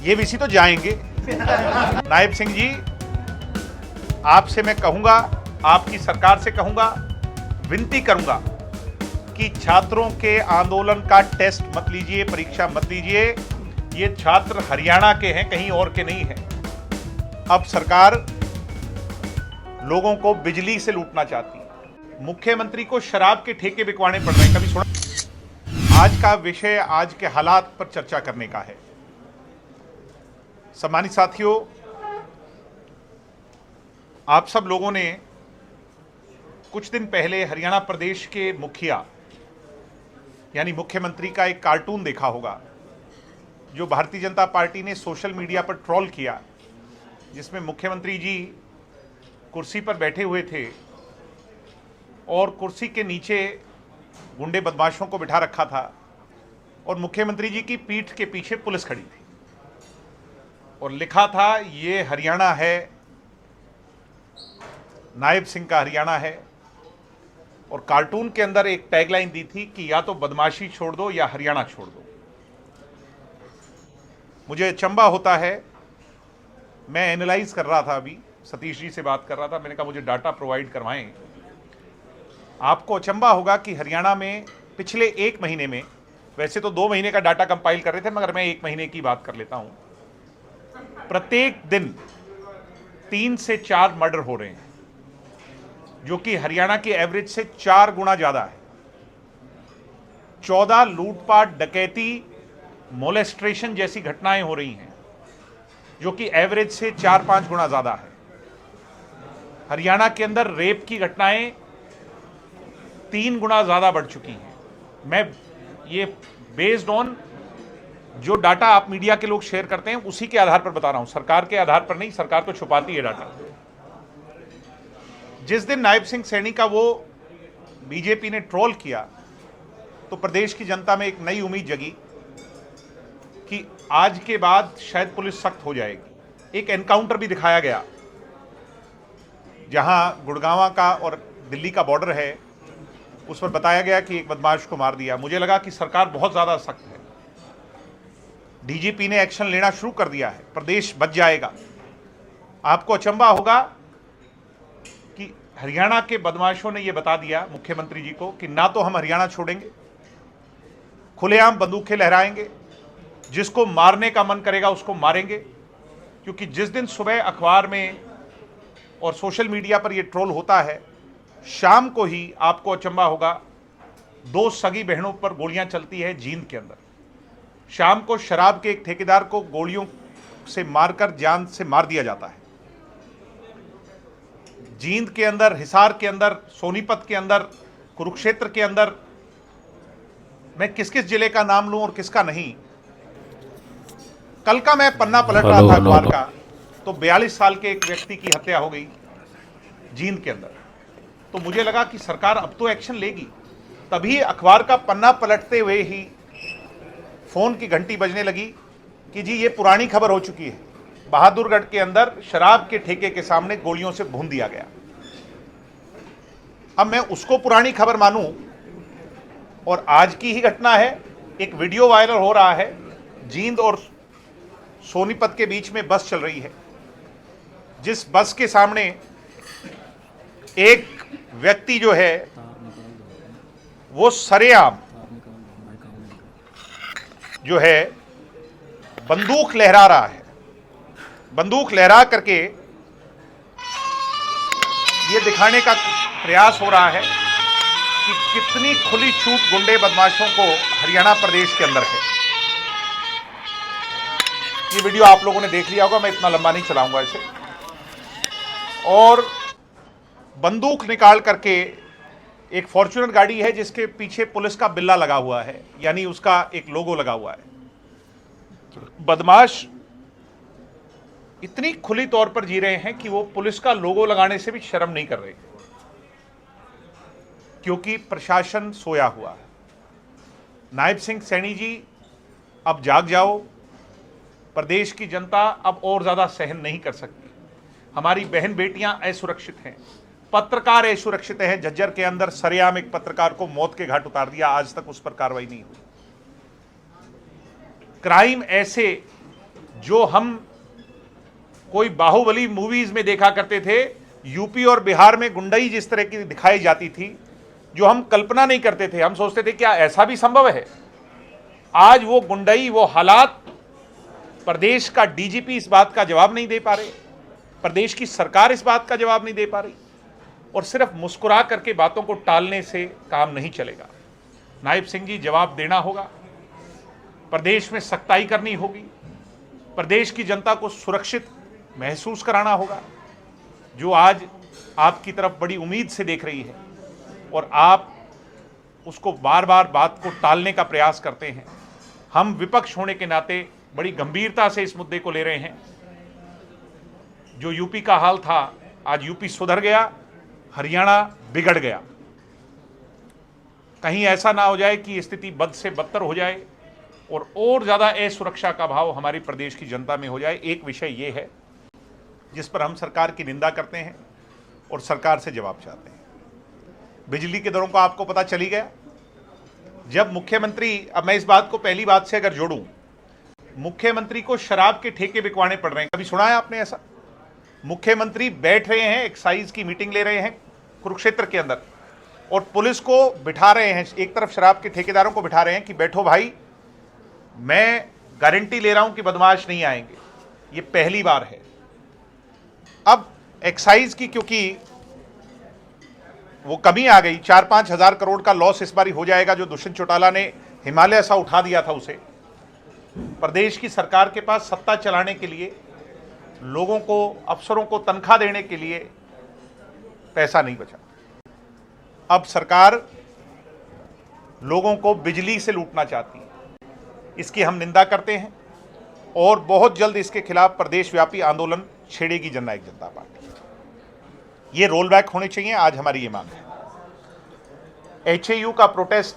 ये वीसी तो जाएंगे। नायब सिंह जी, आपसे मैं कहूंगा, आपकी सरकार से कहूंगा, विनती करूंगा कि छात्रों के आंदोलन का टेस्ट मत लीजिए, परीक्षा मत लीजिए। ये छात्र हरियाणा के हैं, कहीं और के नहीं हैं। अब सरकार लोगों को बिजली से लूटना चाहती है। मुख्यमंत्री को शराब के ठेके बिकवाने पड़ रहे हैं, कभी सुना? आज का विषय आज के हालात पर चर्चा करने का है। सम्मानित साथियों, आप सब लोगों ने कुछ दिन पहले हरियाणा प्रदेश के मुखिया यानी मुख्यमंत्री का एक कार्टून देखा होगा, जो भारतीय जनता पार्टी ने सोशल मीडिया पर ट्रोल किया, जिसमें मुख्यमंत्री जी कुर्सी पर बैठे हुए थे और कुर्सी के नीचे गुंडे बदमाशों को बिठा रखा था और मुख्यमंत्री जी की पीठ के पीछे पुलिस खड़ी थी और लिखा था, ये हरियाणा है, नायब सिंह का हरियाणा है। और कार्टून के अंदर एक टैगलाइन दी थी कि या तो बदमाशी छोड़ दो या हरियाणा छोड़ दो। मुझे अचंभा होता है, मैं एनालाइज कर रहा था, अभी सतीश जी से बात कर रहा था, मैंने कहा मुझे डाटा प्रोवाइड करवाएं। आपको अचंभा होगा कि हरियाणा में पिछले 1 महीने में, वैसे तो 2 महीने का डाटा कंपाइल कर रहे थे, मगर मैं 1 महीने की बात कर लेता हूं, प्रत्येक दिन 3 से 4 मर्डर हो रहे हैं, जो कि हरियाणा की एवरेज से 4 गुना ज्यादा है। 14 लूटपाट, डकैती, मोलेस्ट्रेशन जैसी घटनाएं हो रही हैं, जो कि एवरेज से 4-5 गुना ज्यादा है। हरियाणा के अंदर रेप की घटनाएं 3 गुना ज्यादा बढ़ चुकी हैं। मैं ये बेस्ड ऑन जो डाटा आप मीडिया के लोग शेयर करते हैं उसी के आधार पर बता रहा हूं, सरकार के आधार पर नहीं। सरकार तो छुपाती है डाटा। जिस दिन नायब सिंह सैनी का वो बीजेपी ने ट्रोल किया, तो प्रदेश की जनता में एक नई उम्मीद जगी कि आज के बाद शायद पुलिस सख्त हो जाएगी। एक एनकाउंटर भी दिखाया गया, जहां गुड़गांव का और दिल्ली का बॉर्डर है, उस पर बताया गया कि एक बदमाश को मार दिया। मुझे लगा कि सरकार बहुत ज़्यादा सख्त है, डीजीपी ने एक्शन लेना शुरू कर दिया है, प्रदेश बच जाएगा। आपको अचंभा होगा कि हरियाणा के बदमाशों ने यह बता दिया मुख्यमंत्री जी को कि ना तो हम हरियाणा छोड़ेंगे, खुलेआम बंदूकें लहराएंगे, जिसको मारने का मन करेगा उसको मारेंगे। क्योंकि जिस दिन सुबह अखबार में और सोशल मीडिया पर यह ट्रोल होता है, शाम को ही आपको अचंभा होगा 2 सगी बहनों पर गोलियां चलती है जींद के अंदर। शाम को शराब के एक ठेकेदार को गोलियों से मारकर जान से मार दिया जाता है। जींद के अंदर, हिसार के अंदर, सोनीपत के अंदर, कुरुक्षेत्र के अंदर, मैं किस किस जिले का नाम लूं और किसका नहीं। कल का मैं पन्ना पलट रहा था अखबार का, तो 42 साल के एक व्यक्ति की हत्या हो गई जींद के अंदर। तो मुझे लगा कि सरकार अब तो एक्शन लेगी। तभी अखबार का पन्ना पलटते हुए ही फोन की घंटी बजने लगी कि जी ये पुरानी खबर हो चुकी है, बहादुरगढ़ के अंदर शराब के ठेके के सामने गोलियों से भून दिया गया। अब मैं उसको पुरानी खबर मानूं और आज की ही घटना है। एक वीडियो वायरल हो रहा है, जींद और सोनीपत के बीच में बस चल रही है, जिस बस के सामने एक व्यक्ति जो है वो सरेआम जो है बंदूक लहरा रहा है। बंदूक लहरा करके ये दिखाने का प्रयास हो रहा है कि कितनी खुली छूट गुंडे बदमाशों को हरियाणा प्रदेश के अंदर है। ये वीडियो आप लोगों ने देख लिया होगा, मैं इतना लंबा नहीं चलाऊंगा इसे। और बंदूक निकाल करके एक फॉर्च्यूनर गाड़ी है जिसके पीछे पुलिस का बिल्ला लगा हुआ है, यानी उसका एक लोगो लगा हुआ है। बदमाश इतनी खुली तौर पर जी रहे हैं कि वो पुलिस का लोगो लगाने से भी शर्म नहीं कर रहे, क्योंकि प्रशासन सोया हुआ है। नायब सिंह सैनी जी, अब जाग जाओ। प्रदेश की जनता अब और ज्यादा सहन नहीं कर सकती। हमारी बहन बेटियां असुरक्षित हैं, पत्रकार असुरक्षित हैं। झज्जर के अंदर सरेआम एक पत्रकार को मौत के घाट उतार दिया, आज तक उस पर कार्रवाई नहीं हुई। क्राइम ऐसे जो हम कोई बाहुबली मूवीज में देखा करते थे, यूपी और बिहार में गुंडई जिस तरह की दिखाई जाती थी, जो हम कल्पना नहीं करते थे, हम सोचते थे क्या ऐसा भी संभव है। आज वो गुंडई, वो हालात, प्रदेश का डीजीपी इस बात का जवाब नहीं दे पा रहे, प्रदेश की सरकार इस बात का जवाब नहीं दे पा रही, और सिर्फ मुस्कुरा करके बातों को टालने से काम नहीं चलेगा। नायब सिंह जी, जवाब देना होगा, प्रदेश में सख्ताई करनी होगी, प्रदेश की जनता को सुरक्षित महसूस कराना होगा, जो आज आपकी तरफ बड़ी उम्मीद से देख रही है और आप उसको बार बार बात को टालने का प्रयास करते हैं। हम विपक्ष होने के नाते बड़ी गंभीरता से इस मुद्दे को ले रहे हैं। जो यूपी का हाल था, आज यूपी सुधर गया, हरियाणा बिगड़ गया। कहीं ऐसा ना हो जाए कि स्थिति बद से बदतर हो जाए और ज़्यादा असुरक्षा का भाव हमारी प्रदेश की जनता में हो जाए। एक विषय ये है जिस पर हम सरकार की निंदा करते हैं और सरकार से जवाब चाहते हैं। बिजली के दरों का आपको पता चली गया। जब मुख्यमंत्री, अब मैं इस बात को पहली बात से अगर जोड़ूं, मुख्यमंत्री को शराब के ठेके बिकवाने पड़ रहे हैं। कभी सुना है आपने ऐसा? मुख्यमंत्री बैठ रहे हैं, एक्साइज की मीटिंग ले रहे हैं कुरुक्षेत्र के अंदर, और पुलिस को बिठा रहे हैं, एक तरफ शराब के ठेकेदारों को बिठा रहे हैं कि बैठो भाई, मैं गारंटी ले रहा हूं कि बदमाश नहीं आएंगे। ये पहली बार है। अब एक्साइज की क्योंकि वो कमी आ गई, 4-5 हज़ार करोड़ का लॉस इस बार हो जाएगा, जो दुष्यंत चौटाला ने हिमालय सा उठा दिया था उसे। प्रदेश की सरकार के पास सत्ता चलाने के लिए, लोगों को, अफसरों को तनख्वाह देने के लिए पैसा नहीं बचा। अब सरकार लोगों को बिजली से लूटना चाहती है। इसकी हम निंदा करते हैं और बहुत जल्द इसके खिलाफ प्रदेशव्यापी आंदोलन छेड़ेगी जननायक जनता पार्टी। ये रोल बैक होने चाहिए, आज हमारी ये मांग है। एचएयू का प्रोटेस्ट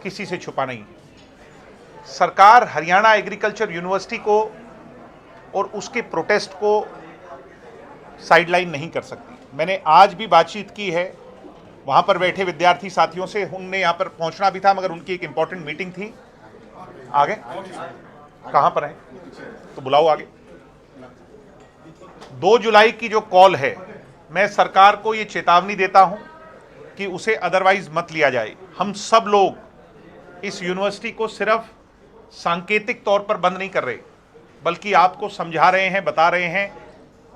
किसी से छुपा नहीं है। सरकार हरियाणा एग्रीकल्चर यूनिवर्सिटी को और उसके प्रोटेस्ट को साइडलाइन नहीं कर सकती। मैंने आज भी बातचीत की है वहाँ पर बैठे विद्यार्थी साथियों से, उनने यहाँ पर पहुँचना भी था मगर उनकी एक इम्पॉर्टेंट मीटिंग थी। आगे कहाँ पर है तो बुलाओ आगे। 2 जुलाई की जो कॉल है, मैं सरकार को ये चेतावनी देता हूँ कि उसे अदरवाइज मत लिया जाए। हम सब लोग इस यूनिवर्सिटी को सिर्फ सांकेतिक तौर पर बंद नहीं कर रहे, बल्कि आपको समझा रहे हैं, बता रहे हैं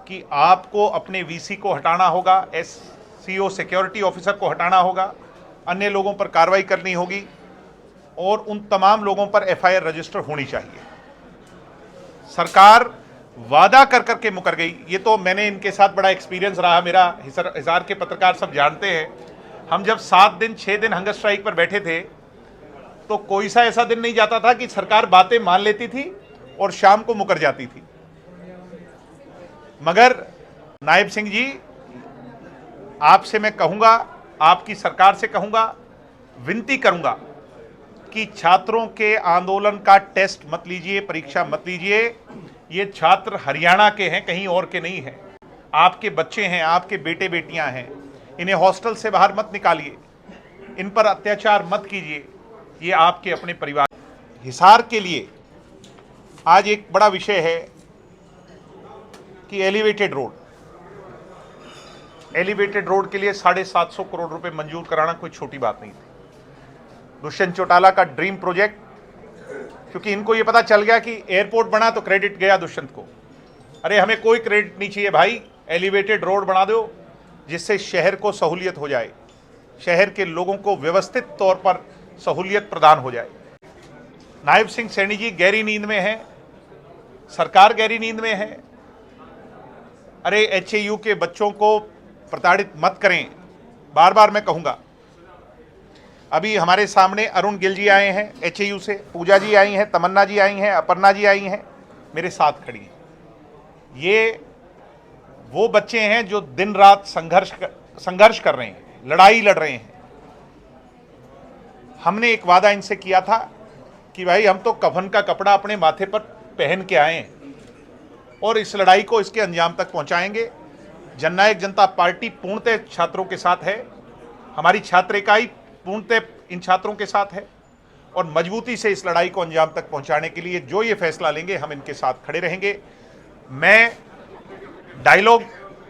कि आपको अपने वीसी को हटाना होगा, एससीओ सिक्योरिटी ऑफिसर को हटाना होगा, अन्य लोगों पर कार्रवाई करनी होगी और उन तमाम लोगों पर एफआईआर रजिस्टर होनी चाहिए। सरकार वादा कर करके मुकर गई। ये तो मैंने इनके साथ बड़ा एक्सपीरियंस रहा मेरा, हिसार के पत्रकार सब जानते हैं। हम जब 7 दिन 6 दिन हंगर स्ट्राइक पर बैठे थे तो कोई सा ऐसा दिन नहीं जाता था कि सरकार बातें मान लेती थी और शाम को मुकर जाती थी। मगर नायब सिंह जी, आपसे मैं कहूंगा, आपकी सरकार से कहूंगा, विनती करूंगा कि छात्रों के आंदोलन का टेस्ट मत लीजिए, परीक्षा मत लीजिए। ये छात्र हरियाणा के हैं, कहीं और के नहीं हैं। आपके बच्चे हैं, आपके बेटे बेटियां हैं। इन्हें हॉस्टल से बाहर मत निकालिए, इन पर अत्याचार मत कीजिए। ये आपके अपने परिवार। हिसार के लिए आज एक बड़ा विषय है कि एलिवेटेड रोड के लिए 750 करोड़ रुपए मंजूर कराना कोई छोटी बात नहीं थी। दुष्यंत चौटाला का ड्रीम प्रोजेक्ट, क्योंकि इनको ये पता चल गया कि एयरपोर्ट बना तो क्रेडिट गया दुष्यंत को। अरे हमें कोई क्रेडिट नहीं चाहिए भाई, एलिवेटेड रोड बना दो जिससे शहर को सहूलियत हो जाए, शहर के लोगों को व्यवस्थित तौर पर सहूलियत प्रदान हो जाए। नायब सिंह सैनी जी गहरी नींद में हैं, सरकार गहरी नींद में है। अरे एचएयू के बच्चों को प्रताड़ित मत करें, बार बार मैं कहूँगा। अभी हमारे सामने अरुण गिल जी आए हैं एचएयू से, पूजा जी आई हैं, तमन्ना जी आई हैं, अपर्णा जी आई हैं, मेरे साथ खड़ी हैं। ये वो बच्चे हैं जो दिन रात संघर्ष कर रहे हैं, लड़ाई लड़ रहे हैं। हमने एक वादा इनसे किया था कि भाई हम तो कफन का कपड़ा अपने माथे पर पहन के आए हैं और इस लड़ाई को इसके अंजाम तक पहुंचाएंगे। जननायक जनता पार्टी पूर्णतः छात्रों के साथ है, हमारी छात्र इकाई पूर्णतः इन छात्रों के साथ है और मजबूती से इस लड़ाई को अंजाम तक पहुंचाने के लिए जो ये फैसला लेंगे हम इनके साथ खड़े रहेंगे। मैं डायलॉग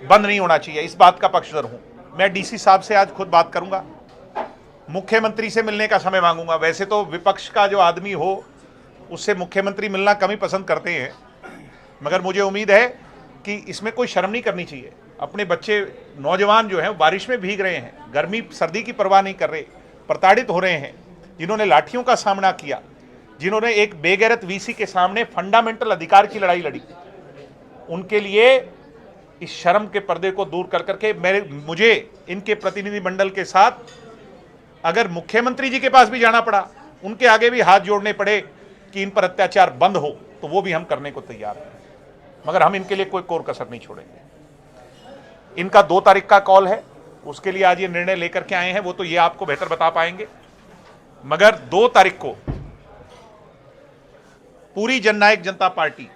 बंद नहीं होना चाहिए, इस बात का पक्षधर हूं। मैं डीसी साहब से आज खुद बात करूंगा, मुख्यमंत्री से मिलने का समय मांगूंगा। वैसे तो विपक्ष का जो आदमी हो उससे मुख्यमंत्री मिलना कम ही पसंद करते हैं, मगर मुझे उम्मीद है कि इसमें कोई शर्म नहीं करनी चाहिए। अपने बच्चे नौजवान जो हैं बारिश में भीग रहे हैं, गर्मी सर्दी की परवाह नहीं कर रहे, प्रताड़ित हो रहे हैं, जिन्होंने लाठियों का सामना किया, जिन्होंने एक बेगैरत वीसी के सामने फंडामेंटल अधिकार की लड़ाई लड़ी, उनके लिए इस शर्म के पर्दे को दूर कर करके मुझे इनके प्रतिनिधिमंडल के साथ अगर मुख्यमंत्री जी के पास भी जाना पड़ा, उनके आगे भी हाथ जोड़ने पड़े कि इन पर अत्याचार बंद हो, तो वो भी हम करने को तैयार हैं। मगर हम इनके लिए कोई कोर कसर नहीं छोड़ेंगे। इनका 2 तारीख का कॉल है, उसके लिए आज ये निर्णय लेकर के आए हैं, वो तो ये आपको बेहतर बता पाएंगे। मगर 2 तारीख को पूरी जननायक जनता पार्टी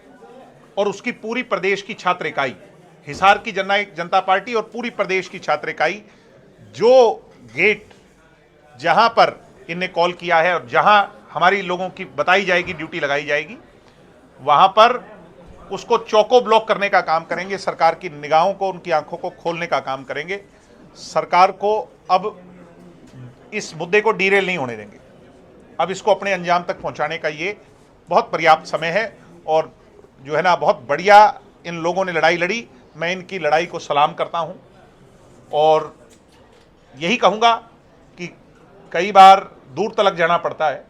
और उसकी पूरी प्रदेश की छात्र इकाई, हिसार की जननायक जनता पार्टी और पूरी प्रदेश की छात्र इकाई, जो गेट जहां पर इनने कॉल किया है और जहां हमारी लोगों की बताई जाएगी ड्यूटी लगाई जाएगी, वहां पर उसको चौको ब्लॉक करने का काम करेंगे। सरकार की निगाहों को, उनकी आंखों को खोलने का काम करेंगे। सरकार को अब इस मुद्दे को डीरेल नहीं होने देंगे। अब इसको अपने अंजाम तक पहुंचाने का ये बहुत पर्याप्त समय है और जो है ना, बहुत बढ़िया इन लोगों ने लड़ाई लड़ी। मैं इनकी लड़ाई को सलाम करता हूं और यही कहूंगा कि कई बार दूर तलक जाना पड़ता है,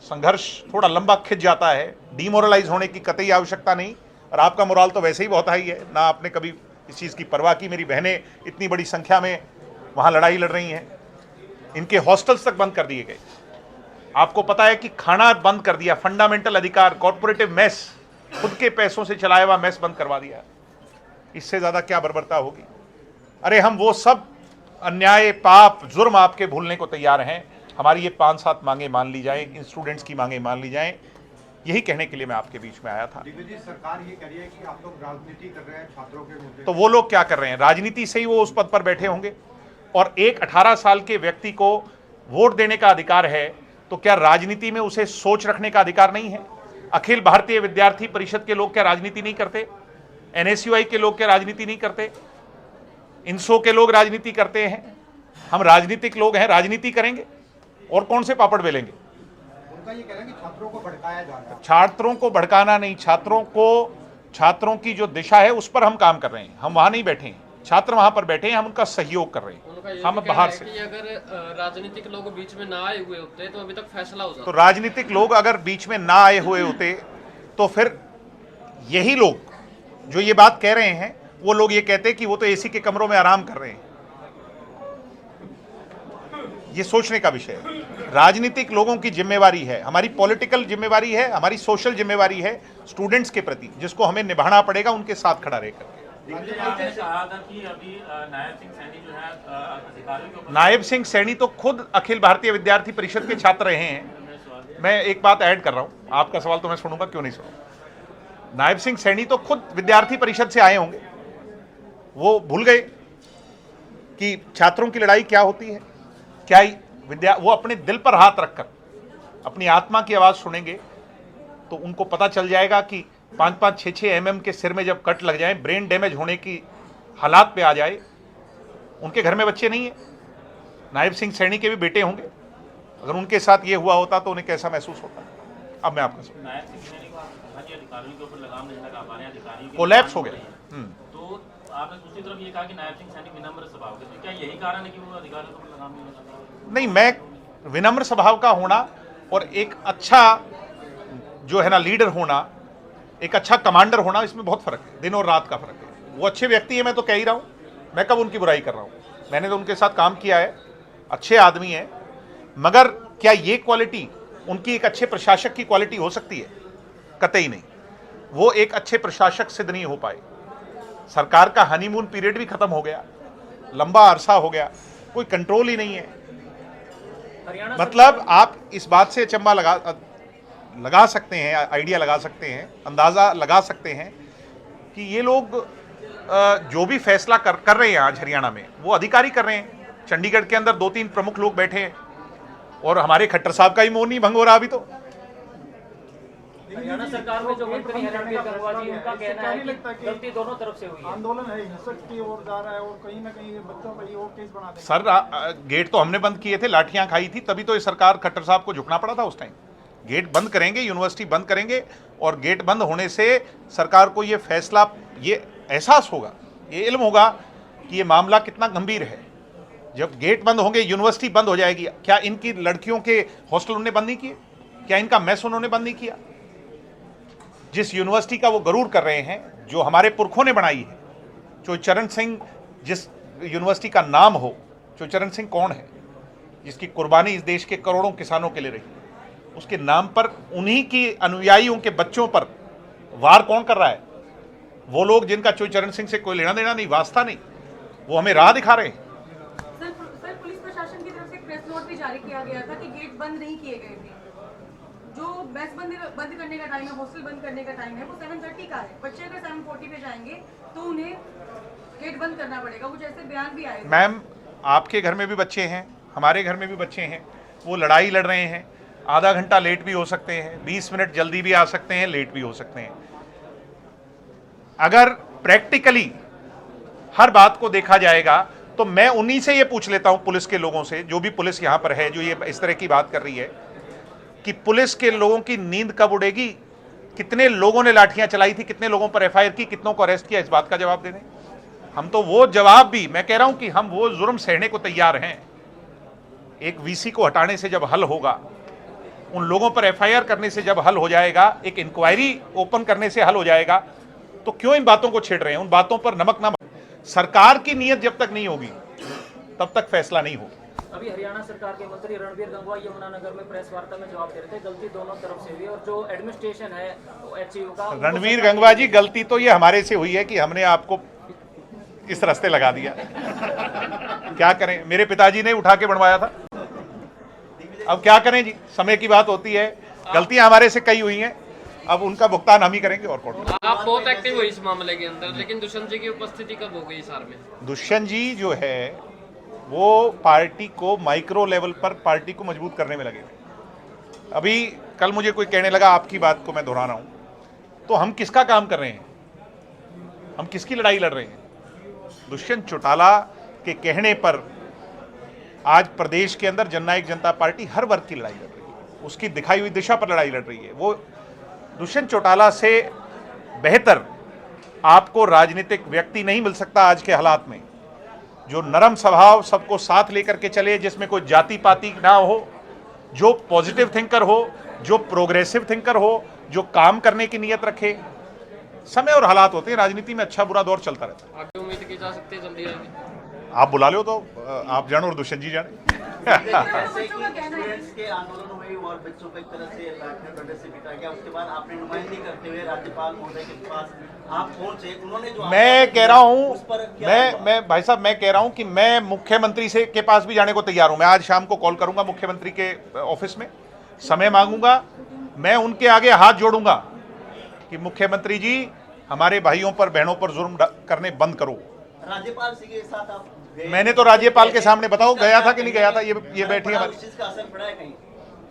संघर्ष थोड़ा लंबा खिंच जाता है, डिमोरलाइज होने की कतई आवश्यकता नहीं। और आपका मोराल तो वैसे ही बहुत हाई है, ना आपने कभी इस चीज़ की परवाह की। मेरी बहनें इतनी बड़ी संख्या में वहाँ लड़ाई लड़ रही हैं, इनके हॉस्टल्स तक बंद कर दिए गए। आपको पता है कि खाना बंद कर दिया, फंडामेंटल अधिकार, कॉर्पोरेटिव मेस, खुद के पैसों से चलाया हुआ मेस बंद करवा दिया। इससे ज़्यादा क्या बर्बरता होगी। अरे हम वो सब अन्याय, पाप, जुर्म आपके भूलने को तैयार हैं। हमारी ये 5-7 मांगे मान ली जाएं, इन स्टूडेंट्स की मांगे मान ली जाएं, यही कहने के लिए मैं आपके बीच में आया था। सरकार ये कह रही है कि आप लोग राजनीति कर रहे हैं छात्रों के मुद्दे। तो वो लोग क्या कर रहे हैं? राजनीति से ही वो उस पद पर बैठे होंगे। और एक 18 साल के व्यक्ति को वोट देने का अधिकार है, तो क्या राजनीति में उसे सोच रखने का अधिकार नहीं है? अखिल भारतीय विद्यार्थी परिषद के लोग क्या राजनीति नहीं करते? NSUI के लोग क्या राजनीति नहीं करते? इंसो के लोग राजनीति करते हैं। हम राजनीतिक लोग हैं, राजनीति करेंगे और कौन से पापड़ बेलेंगे? उनका ये कहना है कि छात्रों को भड़काया जा रहा है। छात्रों को भड़काना नहीं, छात्रों की जो दिशा है उस पर हम काम कर रहे हैं। हम वहां नहीं बैठे हैं, छात्र वहां पर बैठे हैं, हम उनका सहयोग कर रहे हैं। हम बाहर से कि अगर राजनीतिक लोग बीच में ना आए हुए होते तो अभी तक फैसला हो जाता। तो राजनीतिक लोग अगर बीच में ना आए हुए होते तो फिर यही लोग जो ये बात कह रहे हैं, वो लोग ये कहते कि वो तो एसी के कमरों में आराम कर रहे हैं। ये सोचने का विषय है। राजनीतिक लोगों की जिम्मेवारी है, हमारी पॉलिटिकल जिम्मेवारी है, हमारी सोशल जिम्मेवारी है स्टूडेंट्स के प्रति, जिसको हमें निभाना पड़ेगा उनके साथ खड़ा रहकर। नायब सिंह सैनी तो खुद अखिल भारतीय विद्यार्थी परिषद के छात्र रहे हैं। मैं एक बात ऐड कर रहा हूं, आपका सवाल तो मैं सुनूंगा, क्यों नहीं सुनूंगा। नायब सिंह सैनी तो खुद विद्यार्थी परिषद से आए होंगे, वो भूल गए कि छात्रों की लड़ाई क्या होती है। क्या वो अपने दिल पर हाथ रखकर अपनी आत्मा की आवाज सुनेंगे तो उनको पता चल जाएगा कि 5-5, 6-6 mm के सिर में जब कट लग जाए, ब्रेन डैमेज होने की हालात पे आ जाए। उनके घर में बच्चे नहीं है, नायब सिंह सैनी के भी बेटे होंगे, अगर उनके साथ ये हुआ होता तो उन्हें कैसा महसूस होता। अब मैं आपको कोलैप्स हो गया। तो आपने दूसरी तरफ ये कहा कि नायब सिंह सैनी विनम्र स्वभाव के, तो क्या यही कारण है कि वो अधिकारियों को लगाम नहीं लगाता? नहीं, मैं विनम्र स्वभाव का होना और एक अच्छा जो है ना लीडर होना, एक अच्छा कमांडर होना, इसमें बहुत फर्क है, दिन और रात का फर्क है। वो अच्छे व्यक्ति है, मैं तो कह ही रहा हूँ, मैं कब उनकी बुराई कर रहा हूँ। मैंने तो उनके साथ काम किया है, अच्छे आदमी हैं। मगर क्या ये क्वालिटी उनकी एक अच्छे प्रशासक की क्वालिटी हो सकती है? कतई नहीं। वो एक अच्छे प्रशासक सिद्ध नहीं हो पाए। सरकार का हनीमून पीरियड भी खत्म हो गया, लंबा अरसा हो गया, कोई कंट्रोल ही नहीं है। मतलब आप इस बात से अचंबा लगा सकते हैं, आइडिया लगा सकते हैं, अंदाज़ा लगा सकते हैं कि ये लोग जो भी फैसला कर रहे हैं आज हरियाणा में, वो अधिकारी कर रहे हैं। चंडीगढ़ के अंदर 2-3 प्रमुख लोग बैठे हैं, और हमारे खट्टर साहब का ही मौन नहीं भंग हो रहा अभी तो। हरियाणा सरकार में जो मंत्री हैं रणबीर गंगवा जी, उनका कहना है कि गलती दोनों तरफ से हुई है। आंदोलन है हिंसक की ओर जा रहा है और कहीं ना कहीं बच्चों पर ये और केस बना देंगे। सर गेट तो हमने बंद किए थे, लाठियां खाई थी, तभी तो ये सरकार खट्टर साहब को झुकना पड़ा था उस टाइम। गेट बंद करेंगे, यूनिवर्सिटी बंद करेंगे, और गेट बंद होने से सरकार को ये फैसला, ये एहसास होगा, ये इल्म होगा कि ये मामला कितना गंभीर है। जब गेट बंद होंगे, यूनिवर्सिटी बंद हो जाएगी। क्या इनकी लड़कियों के हॉस्टल उन्होंने बंद नहीं किए? क्या इनका मेस उन्होंने बंद नहीं किया? जिस यूनिवर्सिटी का वो गरूर कर रहे हैं, जो हमारे पुरखों ने बनाई है, चोईचरण सिंह जिस यूनिवर्सिटी का नाम हो, चोईचरण सिंह कौन है जिसकी कुर्बानी इस देश के करोड़ों किसानों के लिए रही, उसके नाम पर उन्हीं की अनुयायियों के बच्चों पर वार कौन कर रहा है? वो लोग जिनका चोईचरण सिंह से कोई लेना देना नहीं, वास्ता नहीं, वो हमें राह दिखा रहे हैं। सर, पुलिस प्रशासन की तरफ से एक प्रेस नोट भी जारी किया गया था कि गेट बंद नहीं किए गए थे। जो मेस बंद करने का टाइम है, हॉस्टल बंद करने का टाइम है, वो 7:30 का है। बच्चे अगर 7:40 पे जाएंगे तो उन्हें गेट बंद करना पड़ेगा। कुछ ऐसे बयान भी आए थे। मैम, आपके घर में भी बच्चे हैं, हमारे घर में भी बच्चे हैं, वो लड़ाई लड़ रहे हैं। आधा घंटा लेट भी हो सकते हैं, 20 मिनट जल्दी भी आ सकते हैं, लेट भी हो सकते हैं। अगर प्रैक्टिकली हर बात को देखा जाएगा तो मैं उन्हीं से ये पूछ लेता हूं, पुलिस के लोगों से, जो भी पुलिस यहां पर है जो ये इस तरह की बात कर रही है, कि पुलिस के लोगों की नींद कब उड़ेगी? कितने लोगों ने लाठियां चलाई थी, कितने लोगों पर एफआईआर की, कितनों को अरेस्ट किया, इस बात का जवाब दे दें। हम तो वो जवाब भी, मैं कह रहा हूं कि हम वो जुर्म सहने को तैयार हैं। एक वीसी को हटाने से जब हल होगा, उन लोगों पर एफआईआर करने से जब हल हो जाएगा, एक इंक्वायरी ओपन करने से हल हो जाएगा, तो क्यों इन बातों को छेड़ रहे हैं? उन बातों पर नमक ना, सरकार की नीयत जब तक नहीं होगी तब तक फैसला नहीं होगा। अभी हरियाणा सरकार के मंत्री रणबीर गंगवा यमुनानगर में प्रेस वार्ता में जवाब दे रहे थे, गलती दोनों तरफ से हुई, और जो एडमिनिस्ट्रेशन है एचयू का, रणवीर गंगवा जी, गलती तो ये हमारे से हुई है कि हमने आपको इस रास्ते लगा दिया। क्या करें, मेरे पिताजी ने उठा के बनवाया था, अब क्या करें जी, समय की बात होती है। गलतियां हमारे से कई हुई हैं, अब उनका भुगतान हम ही करेंगे और कौन। आप बहुत एक्टिव हुई इस मामले के अंदर, लेकिन दुष्यंत जी की उपस्थिति कब हो गई इस हार में? दुष्यंत जी जो है वो पार्टी को माइक्रो लेवल पर पार्टी को मजबूत करने में लगे थे। अभी कल मुझे कोई कहने लगा, आपकी बात को मैं दोहरा रहा हूं, तो हम किसका काम कर रहे हैं? हम किसकी लड़ाई लड़ रहे हैं? दुष्यंत चौटाला के कहने पर आज प्रदेश के अंदर जननायक जनता पार्टी हर वर्ग की लड़ाई लड़ रही है, उसकी दिखाई हुई दिशा पर लड़ाई लड़ रही है। वो दुष्यंत चौटाला से बेहतर आपको राजनीतिक व्यक्ति नहीं मिल सकता आज के हालात में, जो नरम स्वभाव, सबको साथ लेकर के चले, जिसमें कोई जाति पाति ना हो, जो पॉजिटिव थिंकर हो, जो प्रोग्रेसिव थिंकर हो, जो काम करने की नीयत रखे। समय और हालात होते हैं, राजनीति में अच्छा बुरा दौर चलता रहता है। आगे उम्मीद की जा सकती है जल्दी आएगी? आप बुला लो तो आप जानो और दुष्यंत जी जाने। बच्चों का कहना है के आंदोलन हुए और बच्चों को एक तरह से लाठियों डंडे से पिटा गया, उसके बाद आपने नुमाइंदगी करते हुए राज्यपाल महोदय के पास आप पहुंचे, उन्होंने जो मैं कह रहा हूं, उस पर क्या मैं भाई साहब, मैं कह रहा हूं कि मैं मुख्यमंत्री से के पास भी जाने को तैयार हूं। मैं आज शाम को कॉल करूंगा मुख्यमंत्री के ऑफिस में, समय मांगूंगा, मैं उनके आगे हाथ जोड़ूंगा कि मुख्यमंत्री जी, हमारे भाइयों पर बहनों पर जुर्म करने बंद करो। राज्यपाल जी के साथ आप गए? मैंने तो राज्यपाल के सामने, बताओ गया था कि नहीं गया था? ये बैठी है उस चीज का असर पड़ा है कहीं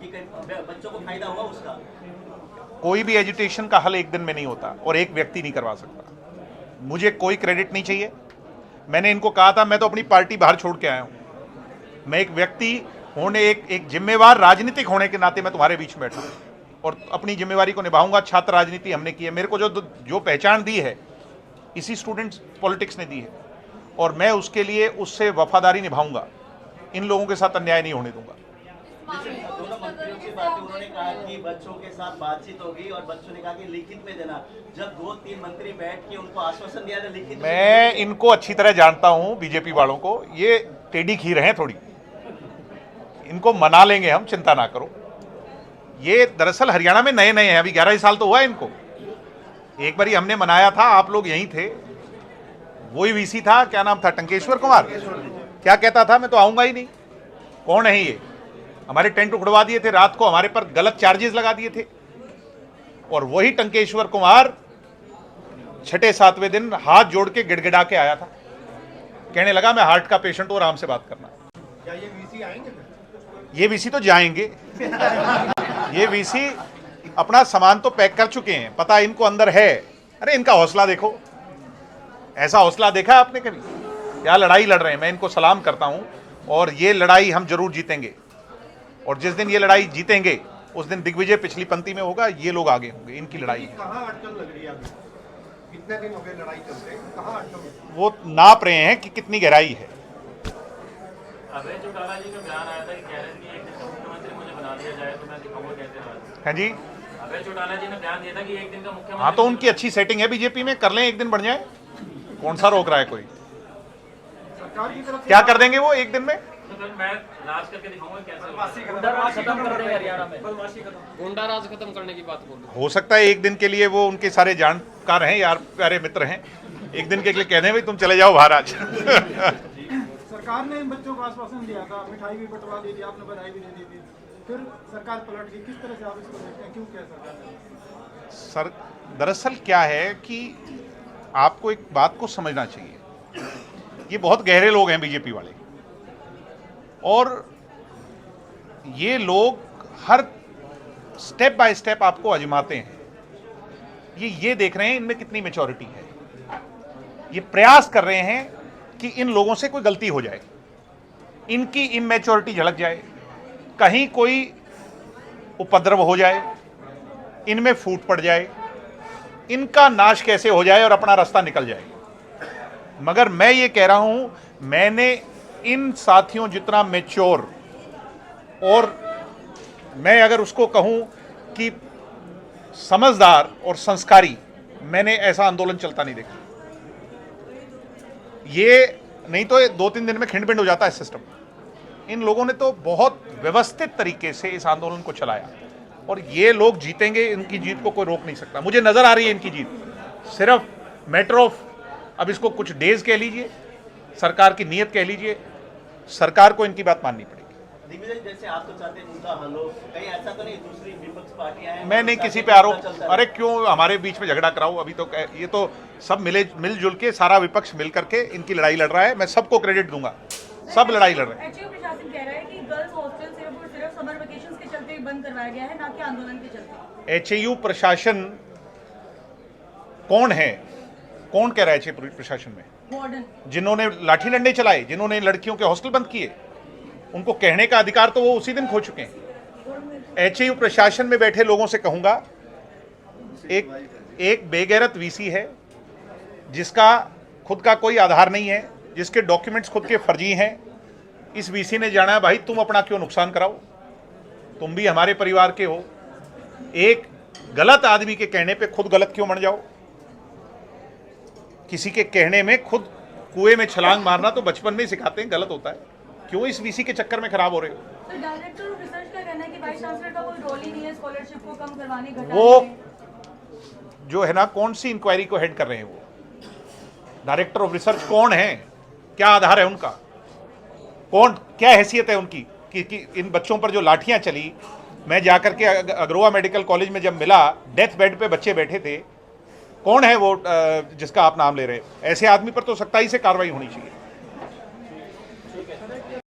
कि कहीं बच्चों को फायदा हुआ उसका? कोई भी एजुटेशन का हल एक दिन में नहीं होता और एक व्यक्ति नहीं करवा सकता। मुझे कोई क्रेडिट नहीं चाहिए। मैंने इनको कहा था, मैं तो अपनी पार्टी बाहर छोड़ के आया हूं। मैं एक व्यक्ति होने, एक जिम्मेवार राजनीतिक होने के नाते मैं तुम्हारे बीच में बैठा हूं और अपनी जिम्मेवारी को निभाऊंगा। छात्र राजनीति हमने की है, मेरे को जो पहचान दी है इसी स्टूडेंट्स पॉलिटिक्स ने दी है, और मैं उसके लिए उससे वफादारी निभाऊंगा। इन लोगों के साथ अन्याय नहीं होने दूंगा। दोनों मंत्रियों की बातें, उन्होंने कहा कि बच्चों के साथ बातचीत होगी और बच्चों ने कहा कि लिखित में देना। जब 2-3 मंत्री बैठ के उनको आश्वासन दिया था लिखित में, मैं इनको अच्छी तरह जानता हूं, बीजेपी वालों को, ये टेढ़ी खीर हैं थोड़ी, इनको मना लेंगे हम, चिंता ना करो। ये दरअसल हरियाणा में नए नए हैं, अभी 11 साल तो हुआ है इनको। एक बारी हमने मनाया था, आप लोग यहीं थे, वही वीसी था, क्या नाम था, टंकेश्वर कुमार, क्या कहता था, मैं तो आऊंगा ही नहीं। कौन है ये? हमारे टेंट उखड़वा दिए थे, रात को हमारे पर गलत चार्जेस लगा दिए थे, और वही टंकेश्वर कुमार 6-7वें दिन हाथ जोड़ के गिड़गिड़ा के आया था, कहने लगा मैं हार्ट का पेशेंट हूं, आराम से बात करना। क्या ये वीसी आएंगे? ये वीसी तो जाएंगे, ये वीसी अपना सामान तो पैक कर चुके हैं, पता इनको अंदर है। अरे इनका हौसला देखो, ऐसा हौसला देखा आपने कभी? क्या लड़ाई लड़ रहे हैं। मैं इनको सलाम करता हूं और ये लड़ाई हम जरूर जीतेंगे, और जिस दिन ये लड़ाई जीतेंगे उस दिन दिग्विजय पिछली पंक्ति में होगा, ये लोग आगे होंगे। इनकी लड़ाई है। कहाँ अटकल लग रही है अभी? कितने दिन हो गए लड़ाई चलते, कहाँ अटकल? वो नाप रहे हैं कि कितनी गहराई है। अभय चौटाला जी का बयान आया था कि कह रहे थे कि एक दिन का मुख्यमंत्री मुझे बना दिया जाए तो मैं दिखाऊंगा कैसे राज। हैं जी? अभय चौटाला जी ने बयान दिया था कि एक दिन का मुख्यमंत्री। हाँ तो उनकी अच्छी सेटिंग है बीजेपी में, कर लें, एक दिन बढ़ जाए, कौन सा रोक रहा है कोई? सरकार की तरफ से क्या कर देंगे वो एक दिन में? तो फिर मैं राज करके दिखाऊंगा कैसे। गुंडा राज खत्म कर देंगे हरियाणा में। गुंडा राज खत्म करने की बात बोल रहे हो सकता है एक दिन के लिए वो उनके सारे जानकार हैं, यार प्यारे मित्र हैं, एक दिन के लिए कहने भाई तुम चले जाओ बाहर आज। सरकार ने इन बच्चों को आश्वासन दिया था, मिठाई भी बंटवा दी थी, आपने बधाई भी दे दी थी, फिर सरकार पलट गई। किस तरह से आप इसको देखते हैं, क्यों क्या सरकार? सर दरअसल क्या है कि आपको एक बात को समझना चाहिए, ये बहुत गहरे लोग हैं बीजेपी वाले, और ये लोग हर स्टेप बाय स्टेप आपको आजमाते हैं। ये देख रहे हैं इनमें कितनी मैच्योरिटी है, ये प्रयास कर रहे हैं कि इन लोगों से कोई गलती हो जाए, इनकी इमैच्योरिटी झलक जाए, कहीं कोई उपद्रव हो जाए, इनमें फूट पड़ जाए, इनका नाश कैसे हो जाए और अपना रास्ता निकल जाए। मगर मैं ये कह रहा हूं, मैंने इन साथियों जितना मैच्योर, और मैं अगर उसको कहूं कि समझदार और संस्कारी, मैंने ऐसा आंदोलन चलता नहीं देखा। ये नहीं तो 2-3 दिन में खिंड-बिंड हो जाता है सिस्टम। इन लोगों ने तो बहुत व्यवस्थित तरीके से इस आंदोलन को चलाया, और ये लोग जीतेंगे, इनकी जीत को कोई रोक नहीं सकता। मुझे नजर आ रही है इनकी जीत, सिर्फ मैटर ऑफ, अब इसको कुछ डेज कह लीजिए, सरकार की नीयत कह लीजिए, सरकार को इनकी बात माननी पड़ेगी। दिग्विजय, जैसे आप तो चाहते हैं उनका हल हो, कहीं ऐसा तो नहीं दूसरी विपक्ष पार्टियां हैं? मैं नहीं किसी पे आरोप, अरे क्यों हमारे बीच में झगड़ा कराऊं? अभी तो ये तो सब मिलजुल के, सारा विपक्ष मिल करके इनकी लड़ाई लड़ रहा है। मैं सबको क्रेडिट दूंगा, सब लड़ाई लड़ रहे हैं। एचयू प्रशासन कह रहा है कि गर्ल्स हॉस्टल सिर्फ समर वेकेशंस के चलते बंद करवाया गया है, ना कि आंदोलन के चलते। एचयू प्रशासन कौन है? कौन कह रहा है एचयू प्रशासन में? वार्डन जिन्होंने लाठी डंडे चलाए, जिन्होंने लड़कियों के हॉस्टल बंद किए, उनको कहने का अधिकार तो वो उसी दिन खो चुके हैं। एचयू प्रशासन में बैठे लोगों से कहूंगा, एक बेगैरत वीसी है जिसका खुद का कोई आधार नहीं है, जिसके डॉक्यूमेंट्स खुद के फर्जी हैं। इस वीसी ने जाना है, भाई तुम अपना क्यों नुकसान कराओ, तुम भी हमारे परिवार के हो। एक गलत आदमी के कहने पे खुद गलत क्यों बन जाओ? किसी के कहने में खुद कुएं में छलांग मारना तो बचपन में ही सिखाते हैं, गलत होता है। क्यों इस वीसी के चक्कर में खराब हो रहे हो? तो डायरेक्टर ऑफ रिसर्च का कहना है कि वाइस चांसलर का कोई रोल ही नहीं है स्कॉलरशिप को कम करवाने, घटाने वो में। जो है ना, कौन सी इंक्वायरी को हेड कर रहे हैं वो? डायरेक्टर ऑफ रिसर्च कौन है? क्या आधार है उनका? कौन, क्या हैसियत है उनकी कि इन बच्चों पर जो लाठियां चली, मैं जाकर के अग्रोवा मेडिकल कॉलेज में जब मिला, डेथ बेड पे बच्चे बैठे थे, कौन है वो जिसका आप नाम ले रहे हैं? ऐसे आदमी पर तो सख्ताई से कार्रवाई होनी चाहिए।